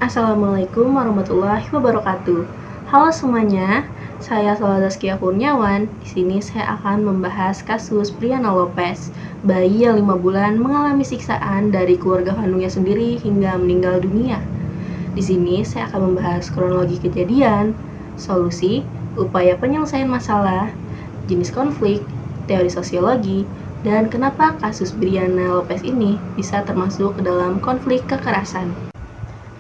Assalamualaikum warahmatullahi wabarakatuh. Halo semuanya, saya Salwa Zaskia Kurniawan. Di sini saya akan membahas kasus Brianna Lopez, bayi yang 5 bulan mengalami siksaan dari keluarga kandungnya sendiri hingga meninggal dunia. Di sini saya akan membahas kronologi kejadian, solusi, upaya penyelesaian masalah, jenis konflik, teori sosiologi, dan kenapa kasus Brianna Lopez ini bisa termasuk ke dalam konflik kekerasan.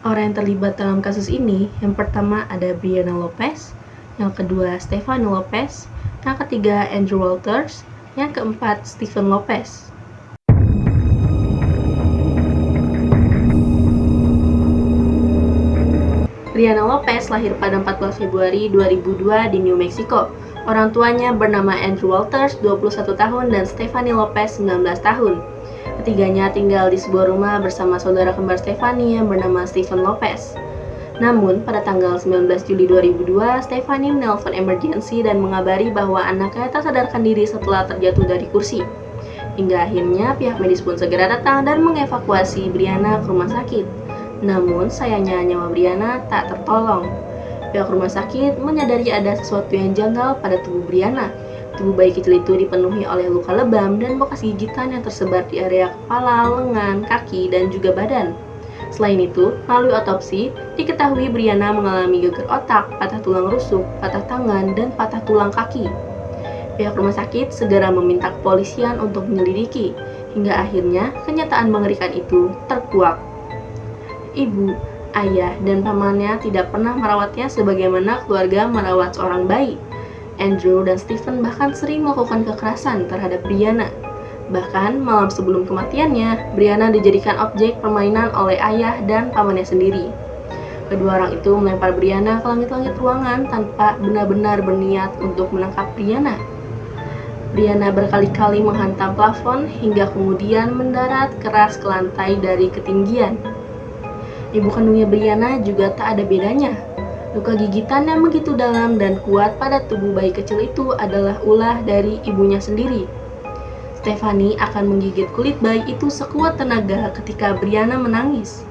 Orang yang terlibat dalam kasus ini, yang pertama ada Brianna Lopez, yang kedua Stephanie Lopez, yang ketiga Andrew Walters, yang keempat Stephen Lopez. Brianna Lopez lahir pada 14 Februari 2002 di New Mexico. Orang tuanya bernama Andrew Walters, 21 tahun, dan Stephanie Lopez, 19 tahun. Ketiganya tinggal di sebuah rumah bersama saudara kembar Stephanie yang bernama Stephen Lopez. Namun, pada tanggal 19 Juli 2002, Stephanie menelpon emergency dan mengabari bahwa anaknya tak sadarkan diri setelah terjatuh dari kursi. Hingga akhirnya pihak medis pun segera datang dan mengevakuasi Brianna ke rumah sakit. Namun, sayangnya nyawa Brianna tak tertolong. Pihak rumah sakit menyadari ada sesuatu yang janggal pada tubuh Brianna. Tubuh bayi kecil itu dipenuhi oleh luka lebam dan bekas gigitan yang tersebar di area kepala, lengan, kaki, dan juga badan. Selain itu, melalui otopsi, diketahui Brianna mengalami geger otak, patah tulang rusuk, patah tangan, dan patah tulang kaki. Pihak rumah sakit segera meminta kepolisian untuk menyelidiki, hingga akhirnya kenyataan mengerikan itu terkuak. Ibu, ayah, dan pamannya tidak pernah merawatnya sebagaimana keluarga merawat seorang bayi. Andrew dan Stephen bahkan sering melakukan kekerasan terhadap Brianna. Bahkan malam sebelum kematiannya, Brianna dijadikan objek permainan oleh ayah dan pamannya sendiri. Kedua orang itu melempar Brianna ke langit-langit ruangan tanpa benar-benar berniat untuk menangkap Brianna. Brianna berkali-kali menghantam plafon hingga kemudian mendarat keras ke lantai dari ketinggian. Ibu kandungnya Brianna juga tak ada bedanya. Luka gigitan yang begitu dalam dan kuat pada tubuh bayi kecil itu adalah ulah dari ibunya sendiri. Stephanie akan menggigit kulit bayi itu sekuat tenaga ketika Brianna menangis.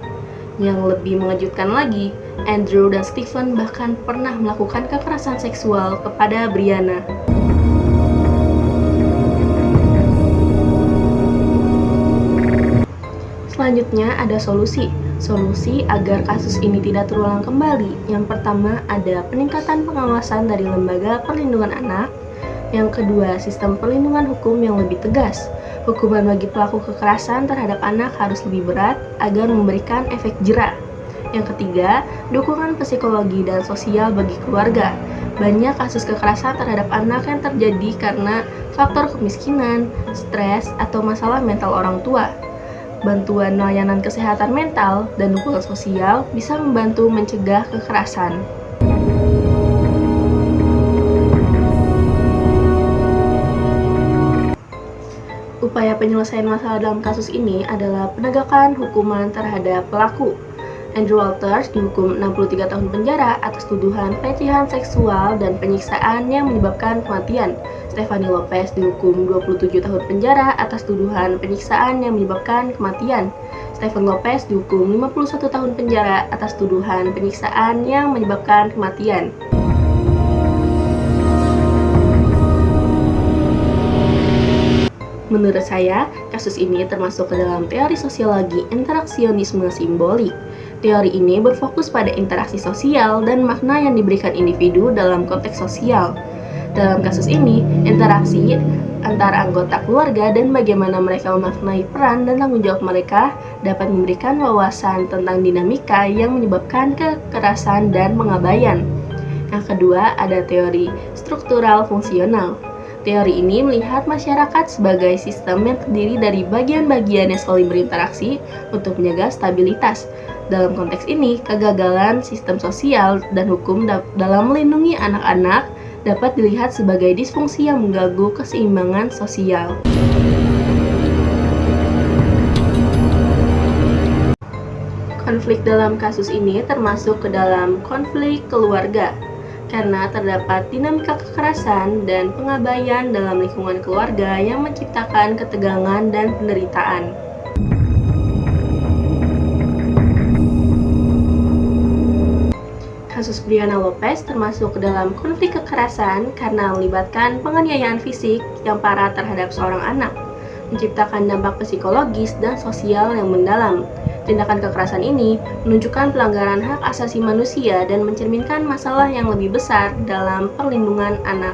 Yang lebih mengejutkan lagi, Andrew dan Stephen bahkan pernah melakukan kekerasan seksual kepada Brianna. Selanjutnya ada solusi agar kasus ini tidak terulang kembali. Yang pertama ada peningkatan pengawasan dari Lembaga Perlindungan Anak. Yang kedua, sistem perlindungan hukum yang lebih tegas. Hukuman bagi pelaku kekerasan terhadap anak harus lebih berat agar memberikan efek jera. Yang ketiga, dukungan psikologi dan sosial bagi keluarga. Banyak kasus kekerasan terhadap anak yang terjadi karena faktor kemiskinan, stres, atau masalah mental orang tua. Bantuan layanan kesehatan mental dan dukungan sosial bisa membantu mencegah kekerasan. Upaya penyelesaian masalah dalam kasus ini adalah penegakan hukuman terhadap pelaku. Andrew Walters dihukum 63 tahun penjara atas tuduhan pelecehan seksual dan penyiksaan yang menyebabkan kematian. Stephanie Lopez dihukum 27 tahun penjara atas tuduhan penyiksaan yang menyebabkan kematian. Stephen Lopez dihukum 51 tahun penjara atas tuduhan penyiksaan yang menyebabkan kematian. Menurut saya, kasus ini termasuk ke dalam teori sosiologi interaksionisme simbolik. Teori ini berfokus pada interaksi sosial dan makna yang diberikan individu dalam konteks sosial. Dalam kasus ini, interaksi antara anggota keluarga dan bagaimana mereka memaknai peran dan tanggung jawab mereka dapat memberikan wawasan tentang dinamika yang menyebabkan kekerasan dan pengabaian. Yang kedua, ada teori struktural fungsional. Teori ini melihat masyarakat sebagai sistem yang terdiri dari bagian-bagian yang saling berinteraksi untuk menjaga stabilitas. Dalam konteks ini, kegagalan sistem sosial dan hukum dalam melindungi anak-anak dapat dilihat sebagai disfungsi yang mengganggu keseimbangan sosial. Konflik dalam kasus ini termasuk ke dalam konflik keluarga, karena terdapat dinamika kekerasan dan pengabaian dalam lingkungan keluarga yang menciptakan ketegangan dan penderitaan. Kasus Brianna Lopez termasuk dalam konflik kekerasan karena melibatkan penganiayaan fisik yang parah terhadap seorang anak, menciptakan dampak psikologis dan sosial yang mendalam. Tindakan kekerasan ini menunjukkan pelanggaran hak asasi manusia dan mencerminkan masalah yang lebih besar dalam perlindungan anak.